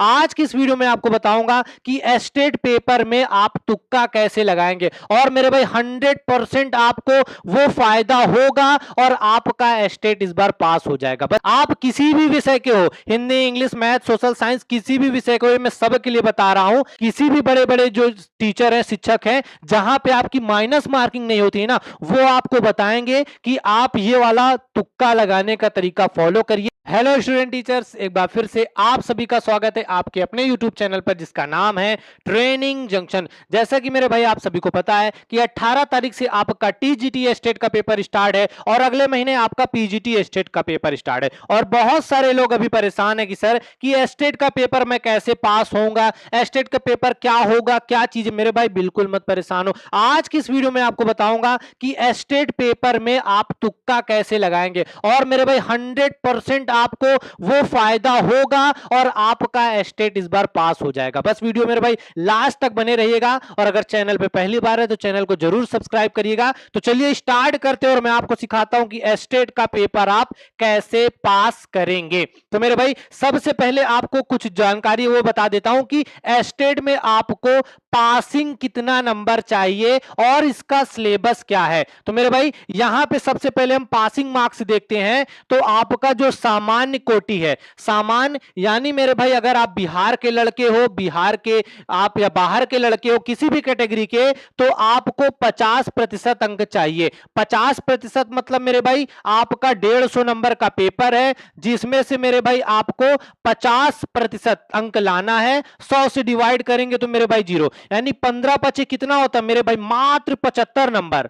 आज की इस वीडियो में आपको बताऊंगा कि एस्टेट पेपर में आप तुक्का कैसे लगाएंगे और मेरे भाई 100% आपको वो फायदा होगा और आपका एस्टेट इस बार पास हो जाएगा। बस आप किसी भी विषय के हो, Hindi, English, math, social science, किसी भी विषय को मैं सबके लिए बता रहा हूं। किसी भी बड़े बड़े जो टीचर हैं, शिक्षक हैं, जहां पे आपकी माइनस मार्किंग नहीं होती है ना, वो आपको बताएंगे कि आप ये वाला तुक्का लगाने का तरीका फॉलो करिए। हेलो स्टूडेंट टीचर्स, एक बार फिर से आप सभी का स्वागत है आपके अपने यूट्यूब चैनल पर जिसका नाम है ट्रेनिंग जंक्शन। जैसा कि मेरे भाई आप सभी को पता है कि 18 तारीख से आपका टीजीटी एस्टेट का पेपर स्टार्ट है और अगले महीने आपका पीजीटी एस्टेट का पेपर स्टार्ट है। और बहुत सारे लोग अभी परेशान है कि सर कि एस्टेट का पेपर मैं कैसे पास होऊंगा, एस्टेट का पेपर क्या होगा, क्या चीज। मेरे भाई बिल्कुल मत परेशान हो। आज की इस वीडियो में आपको बताऊंगा कि एस्टेट पेपर में आप तुक्का कैसे लगाएंगे और मेरे भाई 100% आपको वो फायदा होगा और आपका एस्टेट इस बार पास हो जाएगा। बस वीडियो मेरे भाई लास्ट तक बने रहिएगा और अगर चैनल पे पहली बार है तो चैनल को जरूर सब्सक्राइब करिएगा। तो चलिए स्टार्ट करते हैं और मैं आपको सिखाता हूं कि एस्टेट का पेपर आप कैसे पास करेंगे। तो मेरे भाई सबसे पहले आपको कुछ जानकारी वो बता देता हूं कि एस्टेट में आपको पासिंग कितना नंबर चाहिए और इसका सिलेबस क्या है। तो मेरे भाई यहां पे सबसे पहले हम पासिंग मार्क्स देखते हैं। तो आपका जो सामान्य कोटि है, सामान्य यानी मेरे भाई अगर आप बिहार के लड़के हो, बिहार के आप या बाहर के लड़के हो, किसी भी कैटेगरी के, तो आपको 50% अंक चाहिए। 50% मतलब मेरे भाई आपका 150 नंबर का पेपर है जिसमें से मेरे भाई आपको 50% अंक लाना है। 100 से डिवाइड करेंगे तो मेरे भाई 0, यानी 15 पचे कितना होता है मेरे भाई, मात्र 75 नंबर।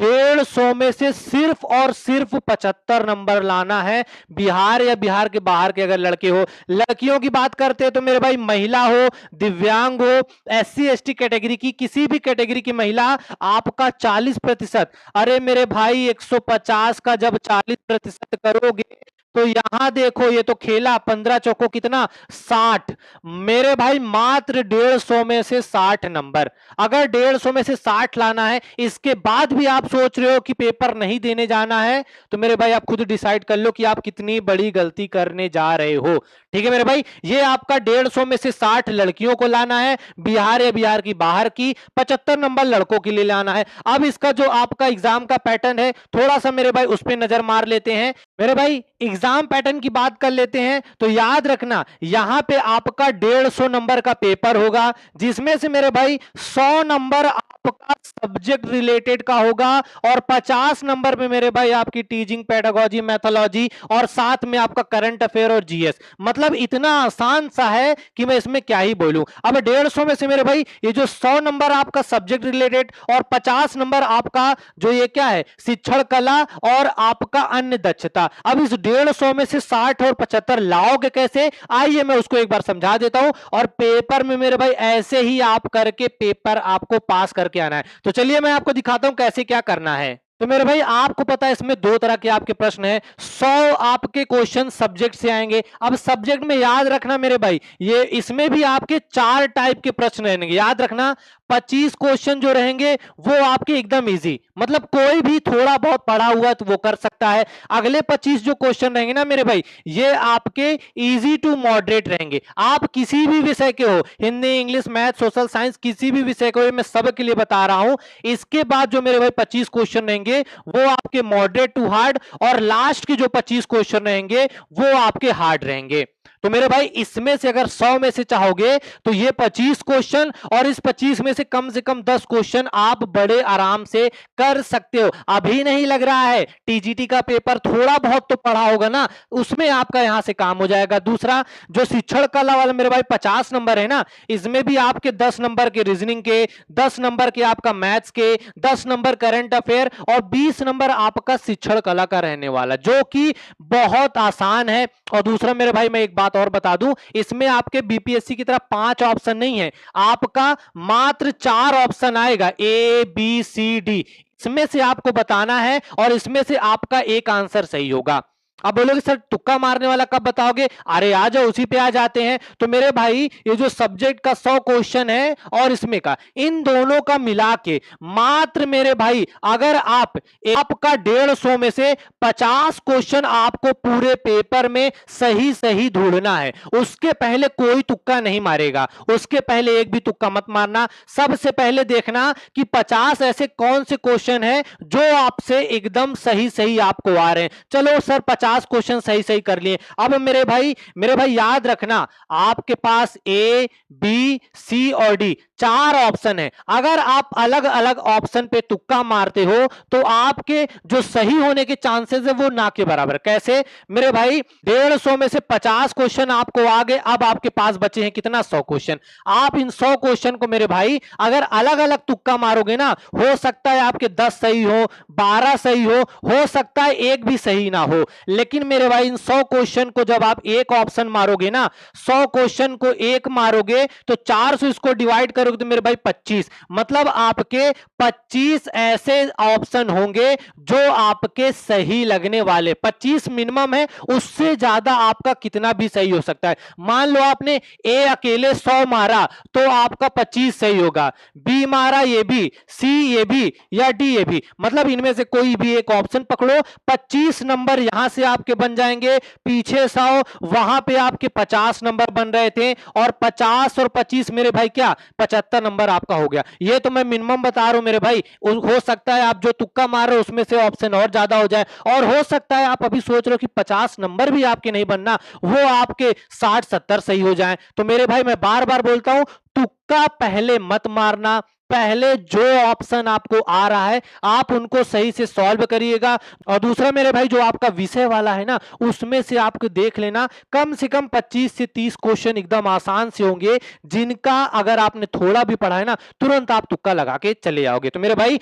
150 में से सिर्फ और सिर्फ 75 नंबर लाना है। बिहार या बिहार के बाहर के अगर लड़के हो, लड़कियों की बात करते हैं तो मेरे भाई महिला हो, दिव्यांग हो, एससी एसटी कैटेगरी की, किसी भी कैटेगरी की महिला, आपका 40%। अरे मेरे भाई 150 का जब 40% करोगे तो यहां देखो, ये तो खेला 15 चौको कितना, 60। मेरे भाई मात्र 150 में से 60 नंबर। अगर 150 में से 60 लाना है, इसके बाद भी आप सोच रहे हो कि पेपर नहीं देने जाना है, तो मेरे भाई आप खुद डिसाइड कर लो कि आप कितनी बड़ी गलती करने जा रहे हो। ठीक है मेरे भाई, ये आपका 150 में से 60 लड़कियों को लाना है, बिहार या बिहार की बाहर की, 75 नंबर लड़कों के लिए लाना है। अब इसका जो आपका एग्जाम का पैटर्न है, थोड़ा सा मेरे भाई उस पर नजर मार लेते हैं। मेरे भाई एग्जाम पैटर्न की बात कर लेते हैं तो याद रखना, यहां पे आपका 150 नंबर का पेपर होगा जिसमें से मेरे भाई 100 नंबर आपका सब्जेक्ट रिलेटेड का होगा और 50 नंबर पे मेरे भाई आपकी टीचिंग, पेडागोजी, मैथोलॉजी और साथ में आपका करंट अफेयर और जीएस। मतलब इतना आसान सा है कि मैं इसमें क्या ही बोलूं। अब 150 में से मेरे भाई ये जो 100 नंबर आपका सब्जेक्ट रिलेटेड और 50 नंबर आपका जो ये क्या है, शिक्षण कला और आपका अन्य दक्षता। अब इस 150 में से 60 और 75 लाओगे कैसे, आइए मैं उसको एक बार समझा देता हूं। और पेपर में मेरे भाई ऐसे ही आप करके पेपर आपको पास करके आना है। तो चलिए मैं आपको दिखाता हूं कैसे क्या करना है। तो मेरे भाई आपको पता है इसमें दो तरह के आपके प्रश्न हैं। 100 आपके क्वेश्चन सब्जेक्ट से आएंगे। अब सब्जेक्ट में याद रखना मेरे भाई, ये इसमें भी आपके 4 टाइप के प्रश्न रहेंगे, याद रखना। 25 क्वेश्चन जो रहेंगे वो आपके एकदम इजी, मतलब कोई भी थोड़ा बहुत पढ़ा हुआ तो वो कर सकता है। अगले 25 जो क्वेश्चन रहेंगे ना मेरे भाई, ये आपके इजी टू मॉडरेट रहेंगे। आप किसी भी विषय के हो, Hindi, English, math, social science, किसी भी विषय को मैं सबके लिए बता रहा हूं। इसके बाद जो मेरे भाई 25 क्वेश्चन रहेंगे वो आपके मॉडरेट टू हार्ड और लास्ट के जो 25 क्वेश्चन रहेंगे वो आपके हार्ड रहेंगे। तो मेरे भाई इसमें से अगर 100 में से चाहोगे तो ये 25 क्वेश्चन और इस 25 में से कम 10 क्वेश्चन आप बड़े आराम से कर सकते हो। अभी नहीं लग रहा है, टीजीटी का पेपर थोड़ा बहुत तो पढ़ा होगा ना, उसमें आपका यहां से काम हो जाएगा। दूसरा जो शिक्षण कला वाला मेरे भाई 50 नंबर है ना, इसमें भी आपके 10 नंबर के रीजनिंग के, 10 नंबर के आपका मैथ्स के, 10 नंबर करंट अफेयर और 20 नंबर आपका शिक्षण कला का रहने वाला, जो कि बहुत आसान है। और दूसरा मेरे भाई मैं एक बात और बता दूं, इसमें आपके बीपीएससी की तरह 5 ऑप्शन नहीं है, आपका मात्र 4 ऑप्शन आएगा, ए बी सी डी। इसमें से आपको बताना है और इसमें से आपका एक आंसर सही होगा। अब बोलोगे सर तुक्का मारने वाला कब बताओगे? अरे आ जाओ, उसी पे आ जाते हैं। तो मेरे भाई ये जो सब्जेक्ट का 100 क्वेश्चन है और इसमें का, इन दोनों का मिला के मात्र मेरे भाई अगर आपका 150 में से 50 क्वेश्चन आपको पूरे पेपर में सही सही ढूंढना है। उसके पहले कोई तुक्का नहीं मारेगा, उसके पहले एक भी तुक्का मत मारना। सबसे पहले देखना कि 50 ऐसे कौन से क्वेश्चन है जो आपसे एकदम सही सही आपको आ रहे हैं। चलो सर 50 क्वेश्चन सही सही कर लिए। अब मेरे भाई याद रखना, आपके पास ए बी सी और डी 4 ऑप्शन है। अगर आप अलग अलग ऑप्शन पे तुक्का मारते हो तो आपके जो सही होने के चांसेस है वो ना के बराबर। कैसे मेरे भाई? 150 में से 50 क्वेश्चन आपको आ गए, अब आपके पास बचे हैं कितना? 100 क्वेश्चन। आप इन 100 क्वेश्चन को मेरे भाई अगर अलग अलग तुक्का मारोगे ना, हो सकता है आपके 10 सही हो, 12 सही हो सकता है एक भी सही ना हो। लेकिन मेरे भाई इन 100 क्वेश्चन को जब आप एक ऑप्शन मारोगे ना, 100 क्वेश्चन को एक मारोगे तो 4 से इसको डिवाइड करोगे तो मेरे भाई 25, मतलब आपके 25 ऐसे ऑप्शन होंगे जो आपके सही लगने वाले। 25 मिनिमम है, उससे ज्यादा आपका कितना भी सही हो सकता है। मान लो आपने ए अकेले 100 मारा तो आपका 25 सही होगा, बी मारा ये भी, सी ये भी, या डी ये भी, मतलब इनमें से कोई भी एक ऑप्शन पकड़ो, 25 नंबर यहां से आपके बन जाएंगे, पीछे 100, वहां पे आपके 50 नंबर बन रहे थे, और 50 और 25 मेरे भाई क्या 75 नंबर आपका हो गया। ये तो मैं मिनिमम बता रहा हूं मेरे भाई, हो सकता है आप जो तुक्का मार रहे हो उसमें से ऑप्शन और ज्यादा हो जाए, और हो सकता है आप अभी सोच रहे हो कि 50 नंबर भी आपके नहीं बनना, वो आपके 60-70 सही हो जाए। तो मेरे भाई मैं बार बार बोलता हूं, तुक्का पहले मत मारना, पहले जो ऑप्शन आपको आ रहा है आप उनको सही से सॉल्व करिएगा। और दूसरा मेरे भाई जो आपका विषय वाला है ना, उसमें से आपको देख लेना कम से कम 25 से 30 क्वेश्चन एकदम आसान से होंगे, जिनका अगर आपने थोड़ा भी पढ़ा है ना, तुरंत आप तुक्का लगा के चले जाओगे। तो मेरे भाई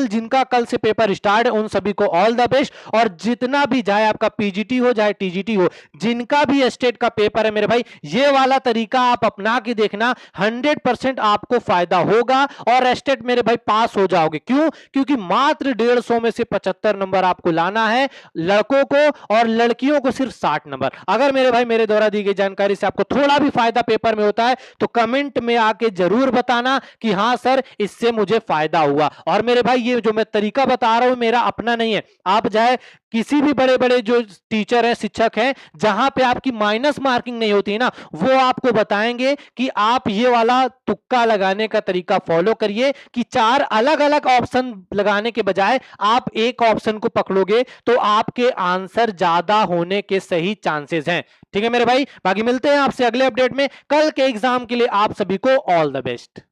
जिनका कल से पेपर स्टार्ट है उन सभी को ऑल द बेस्ट। और जितना भी चाहे आपका पीजीटी हो चाहे टीजीटी हो, जिनका भी स्टेट का पेपर है मेरे भाई, ये वाला तरीका आप अपना के देखना, 100% आपको फायदा होगा और स्टेट मेरे भाई पास हो जाओगे। क्यों? क्योंकि मात्र 150 में से 75 नंबर आपको लाना है लड़कों को, और लड़कियों को सिर्फ 60 नंबर। अगर मेरे भाई मेरे द्वारा दी गई जानकारी से आपको थोड़ा भी फायदा पेपर में होता है तो कमेंट में आके जरूर बताना कि हां सर इससे मुझे फायदा हुआ। और मेरे भाई ये जो मैं तरीका बता रहा हूं मेरा अपना नहीं है, आप चाहे किसी भी बड़े बड़े जो टीचर हैं, शिक्षक हैं, जहां पे आपकी माइनस मार्किंग नहीं होती है ना, वो आपको बताएंगे कि आप ये वाला तुक्का लगाने का तरीका फॉलो करिए कि 4 अलग अलग ऑप्शन लगाने के बजाय आप एक ऑप्शन को पकड़ोगे तो आपके आंसर ज्यादा होने के सही चांसेस हैं। ठीक है मेरे भाई, बाकी मिलते हैं आपसे अगले अपडेट में। कल के एग्जाम के लिए आप सभी को ऑल द बेस्ट।